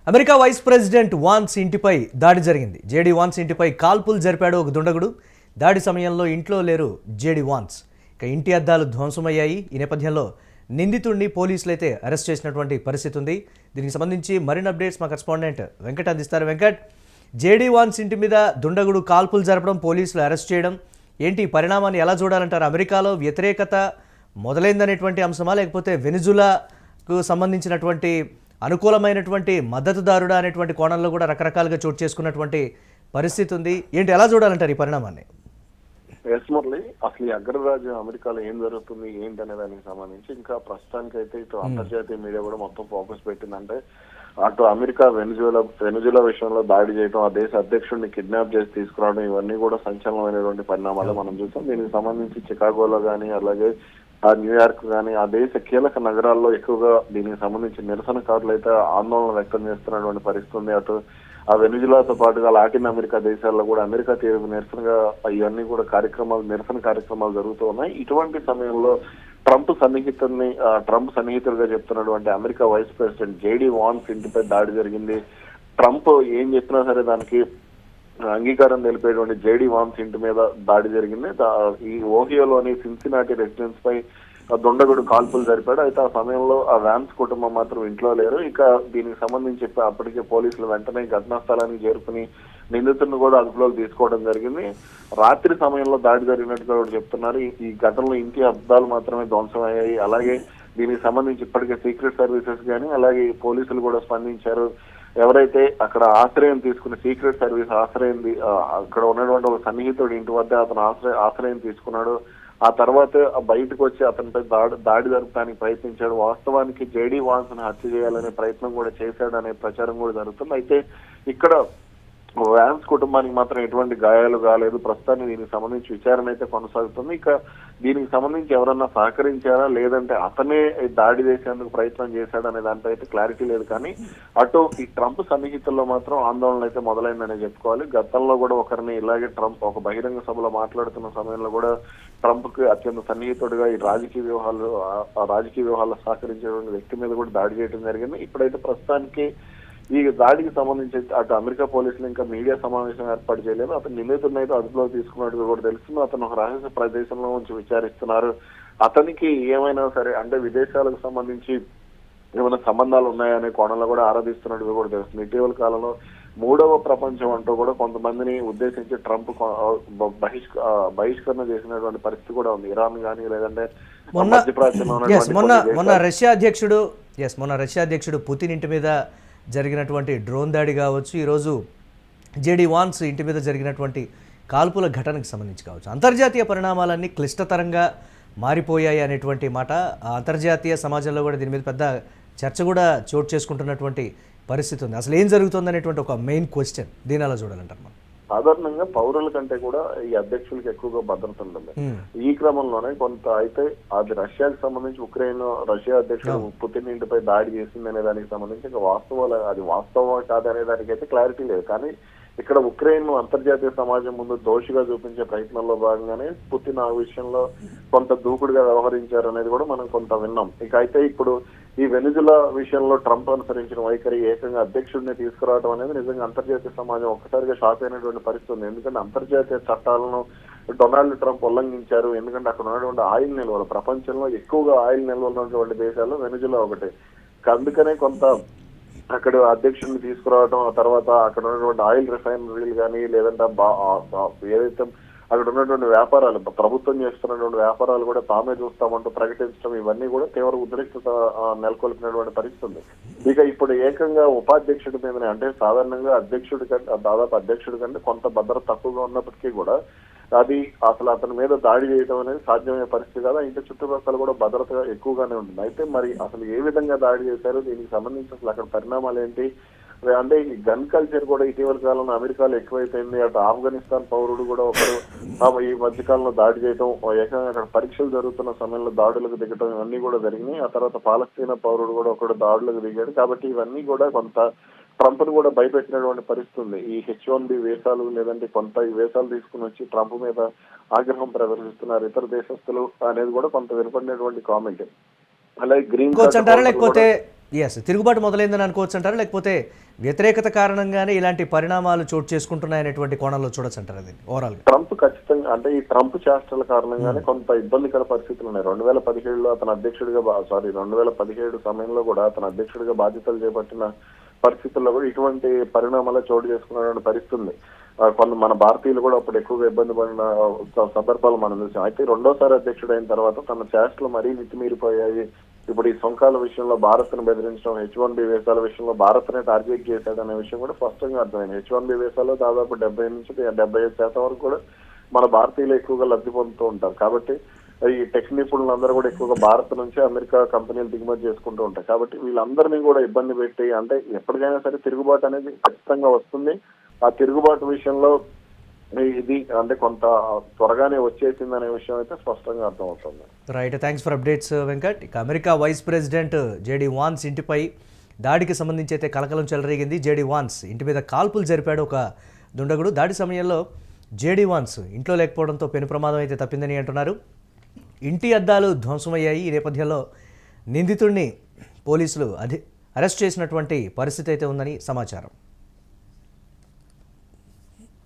America vice president Vance ఇంటిపై దాడి జరిగింది. జేడీ వాన్స్ ఇంటిపై కాల్పులు జరిపాడు ఒక దుండగుడు. దాడి సమయంలో ఇంట్లో లేరు జేడీ వాన్స్. ఇక ఇంటి అద్దాలు ధ్వంసమయ్యాయి. ఈ నేపథ్యంలో నిందితుడిని పోలీసులు అయితే అరెస్ట్ చేసినటువంటి పరిస్థితి ఉంది. దీనికి సంబంధించి మరిన్ని అప్డేట్స్ మా కరెస్పాండెంట్ వెంకట్ అందిస్తారు. వెంకట్, జేడీ వాన్స్ ఇంటి మీద దుండగుడు కాల్పులు జరపడం, పోలీసులు అరెస్ట్ చేయడం ఏంటి ఈ పరిణామాన్ని ఎలా చూడాలంటారు? అమెరికాలో వ్యతిరేకత మొదలైందనేటువంటి అంశమా, లేకపోతే వెనిజులాకు సంబంధించినటువంటి అనుకూలమైనటువంటి మద్దతుదారుడా అనేటువంటి కోణంలో కూడా రకరకాలుగా చోటు చేసుకున్నటువంటి పరిస్థితి ఉంది. ఏంటి ఎలా చూడాలంటారు ఈ పరిణామాన్ని? మురళి, అసలు ఈ అగ్రరాజ్యం అమెరికాలో ఏం జరుగుతుంది ఏంటి అనే దానికి సంబంధించి ఇంకా ప్రస్తుతానికైతే ఇటు అంతర్జాతీయ మీడియా కూడా మొత్తం ఫోకస్ పెట్టిందంటే అటు అమెరికా వెనుజులా విషయంలో దాడి చేయడం, ఆ దేశ అధ్యక్షుడిని కిడ్నాప్ చేసి తీసుకురావడం, ఇవన్నీ కూడా సంచలనమైనటువంటి పరిణామాలు మనం చూసాం. దీనికి సంబంధించి చికాగోలో కానీ అలాగే న్యూయార్క్ కానీ ఆ దేశ కీలక నగరాల్లో ఎక్కువగా దీనికి సంబంధించి నిరసనకారులు అయితే ఆందోళన వ్యక్తం చేస్తున్నటువంటి పరిస్థితి ఉంది. అటు ఆ వెనుజులాతో పాటుగా లాటిన్ అమెరికా దేశాల్లో కూడా అమెరికా తీరుకు నిరసనగా ఇవన్నీ కూడా నిరసన కార్యక్రమాలు జరుగుతూ ఉన్నాయి. ఇటువంటి సమయంలో ట్రంప్ సన్నిహితులుగా చెప్తున్నటువంటి America vice president JD Vance ఇంటిపై దాడి జరిగింది. ట్రంప్ ఏం చెప్పినా సరే దానికి అంగీకారం తెలిపేటువంటి జేడీ వాన్స్ ఇంటి మీద దాడి జరిగింది. ఈ ఓహియోలోని సిన్సినాటి రెసిడెన్స్ పై దుండగుడు కాల్పులు జరిపాడు. అయితే ఆ సమయంలో ఆ వాన్స్ కుటుంబం మాత్రం ఇంట్లో లేరు. ఇక దీనికి సంబంధించి అప్పటికే పోలీసులు వెంటనే ఘటనా స్థలానికి చేరుకుని నిందితుడిని కూడా అదుపులోకి తీసుకోవడం జరిగింది. రాత్రి సమయంలో దాడి జరిగినట్టుగా కూడా చెప్తున్నారు. ఈ ఘటనలో ఇంటి అద్దాలు మాత్రమే ధ్వంసమయ్యాయి. అలాగే దీనికి సంబంధించి ఇప్పటికే సీక్రెట్ సర్వీసెస్ కానీ అలాగే పోలీసులు కూడా స్పందించారు. ఎవరైతే అక్కడ ఆశ్రయం తీసుకున్న సీక్రెట్ సర్వీస్ అక్కడ ఉన్నటువంటి ఒక సన్నిహితుడు ఇంటి వద్ద అతను ఆశ్రయం తీసుకున్నాడు. ఆ తర్వాత బయటకు వచ్చి అతనిపై దాడి జరపడానికి ప్రయత్నించాడు. వాస్తవానికి జేడీ వాన్స్ ను హత్య చేయాలనే ప్రయత్నం కూడా చేశాడు అనే ప్రచారం కూడా జరుగుతుంది. అయితే ఇక్కడ వాన్స్ కుటుంబానికి మాత్రం ఎటువంటి గాయాలు కాలేదు. ప్రస్తుతానికి దీనికి సంబంధించి విచారణ అయితే కొనసాగుతుంది. ఇక దీనికి సంబంధించి ఎవరన్నా సహకరించారా లేదంటే అతనే దాడి చేసేందుకు ప్రయత్నం చేశాడు అనే దాంట్లో అయితే క్లారిటీ లేదు. కానీ అటు ఈ ట్రంప్ సన్నిహితుల్లో మాత్రం ఆందోళన అయితే మొదలైందనే చెప్పుకోవాలి. గతంలో కూడా ఒకరిని ఇలాగే ట్రంప్ ఒక బహిరంగ సభలో మాట్లాడుతున్న సమయంలో కూడా ట్రంప్ కి అత్యంత సన్నిహితుడిగా ఈ రాజకీయ వ్యూహాల్లో సహకరించేటువంటి వ్యక్తి మీద కూడా దాడి చేయడం జరిగింది. ఇప్పుడైతే ప్రస్తుతానికి ఈ దాడికి సంబంధించి అటు అమెరికా పోలీసులు ఇంకా మీడియా సమావేశం ఏర్పాటు చేయలేదు. అతను నిందితుడిని అయితే అదుపులోకి తీసుకున్నట్టుగా కూడా తెలుస్తుంది. అతను ఒక రహస్య ప్రదేశంలో నుంచి విచారిస్తున్నారు. అతనికి ఏమైనా సరే అంటే విదేశాలకు సంబంధించి ఏమైనా సంబంధాలు ఉన్నాయనే కోణంలో కూడా ఆరాధిస్తున్నట్టుగా కూడా తెలుస్తుంది. ఇటీవల కాలంలో మూడవ ప్రపంచం అంటూ కూడా కొంతమందిని ఉద్దేశించి ట్రంప్ బహిష్కరణ చేసినటువంటి పరిస్థితి కూడా ఉంది. ఇరాన్ కానీ లేదంటే మొన్న రష్యా అధ్యక్షుడు పుతిన్ ఇంటి మీద జరిగినటువంటి డ్రోన్ దాడి కావచ్చు, ఈరోజు జేడీ వాన్స్ ఇంటి మీద జరిగినటువంటి కాల్పుల ఘటనకు సంబంధించి కావచ్చు, అంతర్జాతీయ పరిణామాలన్నీ క్లిష్టతరంగా మారిపోయాయి అనేటువంటి మాట అంతర్జాతీయ సమాజంలో కూడా దీని మీద పెద్ద చర్చ కూడా చోటు చేసుకుంటున్నటువంటి పరిస్థితి ఉంది. అసలు ఏం జరుగుతుంది అనేటువంటి ఒక మెయిన్ క్వశ్చన్, దీని అలా చూడాలంటారు మనం. సాధారణంగా పౌరుల కంటే కూడా ఈ అధ్యక్షులకు ఎక్కువగా భద్రత ఉంటుంది. ఈ క్రమంలోనే కొంత అయితే అది రష్యాకి సంబంధించి రష్యా అధ్యక్షుడు పుతిన్ ఇంటిపై దాడి చేసింది అనే దానికి సంబంధించి ఇంకా అది వాస్తవం కాదు అనే దానికి అయితే క్లారిటీ లేదు. కానీ ఇక్కడ ఉక్రెయిన్ అంతర్జాతీయ సమాజం ముందు దోషిగా చూపించే ప్రయత్నంలో భాగంగానే పుతిన్ ఆ విషయంలో కొంత దూకుడుగా వ్యవహరించారు అనేది కూడా మనం కొంత విన్నాం. ఇక అయితే ఇప్పుడు ఈ వెనుజులా విషయంలో ట్రంప్ అనుసరించిన వైఖరి ఏకంగా అధ్యక్షుడిని తీసుకురావడం అనేది నిజంగా అంతర్జాతీయ సమాజం ఒక్కసారిగా షాక్ అయినటువంటి పరిస్థితి ఉంది. ఎందుకంటే అంతర్జాతీయ చట్టాలను డొనాల్డ్ ట్రంప్ ఉల్లంఘించారు. ఎందుకంటే అక్కడ ఉన్నటువంటి ఆయిల్ నిల్వలు, ప్రపంచంలో ఎక్కువగా ఆయిల్ నిల్వలు ఉన్నటువంటి దేశాల్లో వెనుజులా ఒకటి. అందుకనే కొంత అక్కడ అధ్యక్షుడిని తీసుకురావడం, ఆ తర్వాత అక్కడ ఉన్నటువంటి ఆయిల్ రిఫైనరీలు కానీ లేదంటే ఏదైతే అక్కడ ఉన్నటువంటి వ్యాపారాలు, ప్రభుత్వం చేస్తున్నటువంటి వ్యాపారాలు కూడా తామే చూస్తామంటూ ప్రకటించడం, ఇవన్నీ కూడా తీవ్ర ఉద్రిక్తత నెలకొల్పినటువంటి పరిస్థితి ఉంది. ఇక ఇప్పుడు ఏకంగా ఉపాధ్యక్షుడి మీదనే అంటే సాధారణంగా దాదాపు అధ్యక్షుడి కంటే కొంత భద్రత తక్కువగా ఉన్నప్పటికీ కూడా అది అసలు అతని మీద దాడి చేయడం అనేది సాధ్యమయ్యే పరిస్థితి కాదు. ఇంటి చుట్టుపక్కల కూడా భద్రత ఎక్కువగానే ఉంటుంది. అయితే మరి అసలు ఏ విధంగా దాడి చేశారు, దీనికి సంబంధించి అసలు అక్కడ పరిణామాలు ఏంటి అంటే ఈ గన్ కల్చర్ కూడా ఇటీవల కాలంలో అమెరికాలో ఎక్కువైపోయింది. అటు ఆఫ్ఘనిస్తాన్ పౌరుడు కూడా ఒకరు ఈ మధ్యకాలంలో దాడి చేయడం, ఏకంగా అక్కడ పరీక్షలు జరుగుతున్న సమయంలో దాడులకు దిగడం, ఇవన్నీ కూడా జరిగినాయి. ఆ తర్వాత పాలస్తీనా పౌరుడు కూడా ఒకడు దాడులకు దిగాడు. కాబట్టి ఇవన్నీ కూడా కొంత ట్రంప్ ను కూడా భయపెట్టినటువంటి పరిస్థితి ఉంది. ఈ H1B వీసాలు లేదంటే కొంత ఈ వీసాలు తీసుకుని వచ్చి ట్రంప్ మీద ఆగ్రహం ప్రదర్శిస్తున్నారు ఇతర దేశస్తులు అనేది కూడా కొంత వినపడినటువంటి కామెంట్. అలాగే గ్రీన్ కార్డ్ లేకపోతే ఎస్, తిరుగుబాటు మొదలైందని అనుకోవచ్చు అంటారా, లేకపోతే వ్యతిరేకత కారణంగానే ఇలాంటి పరిణామాలు చోటు చేసుకుంటున్నాయనేటువంటి కోణంలో చూడొచ్చు అంటారు అది ఓవరాల్గా? ట్రంప్ ఖచ్చితంగా అంటే ఈ ట్రంప్ చేష్టల కారణంగానే కొంత ఇబ్బందికర పరిస్థితులు ఉన్నాయి. 2017లో అతను అధ్యక్షుడిగా 2017 సమయంలో కూడా అతను అధ్యక్షుడిగా బాధ్యతలు చేపట్టిన పరిస్థితుల్లో కూడా ఇటువంటి పరిణామాలు చోటు చేసుకున్నటువంటి పరిస్థితి ఉంది. కొంత మన భారతీయులు కూడా అప్పుడు ఎక్కువగా ఇబ్బంది పడిన సందర్భాలు మనం చూసాం. అయితే రెండోసారి అధ్యక్షుడు అయిన తర్వాత తన చేష్టలు మరీ మితిమీరిపోయాయి. ఇప్పుడు ఈ సుంకాల విషయంలో భారత్ను బెదిరించడం, H1B వీసాల విషయంలో భారత్నే టార్గెట్ చేశాడనే విషయం కూడా స్పష్టంగా అర్థమైంది. H1B వీసాలో దాదాపు 70 నుంచి 75% వరకు కూడా మన భారతీయులు ఎక్కువగా లబ్ధి పొందుతూ ఉంటారు. కాబట్టి ఈ టెక్ నిపుణులందరూ కూడా ఎక్కువగా భారత్ నుంచి అమెరికా కంపెనీలు దిగుమతి చేసుకుంటూ ఉంటాయి. కాబట్టి వీళ్ళందరినీ కూడా ఇబ్బంది పెట్టి అంటే ఎప్పటికైనా సరే తిరుగుబాటు అనేది ఖచ్చితంగా వస్తుంది. ఆ తిరుగుబాటు విషయంలో ఇది అంటే కొంత త్వరగానే వచ్చేసిందనే విషయం అయితే స్పష్టంగా అర్థమవుతుంది. Right, thanks for updates Venkat. ఇక America vice president JD Vance ఇంటిపై దాడికి సంబంధించి అయితే కలకలం చెలరేగింది. జేడీ వాన్స్ ఇంటి మీద కాల్పులు జరిపాడు ఒక దుండగుడు. దాడి సమయంలో జేడీ వాన్స్ ఇంట్లో లేకపోవడంతో పెను ప్రమాదం అయితే తప్పిందని అంటున్నారు. ఇంటి అద్దాలు ధ్వంసమయ్యాయి. ఈ నేపథ్యంలో నిందితుడిని పోలీసులు అరెస్ట్ చేసినటువంటి పరిస్థితి అయితే ఉందని సమాచారం.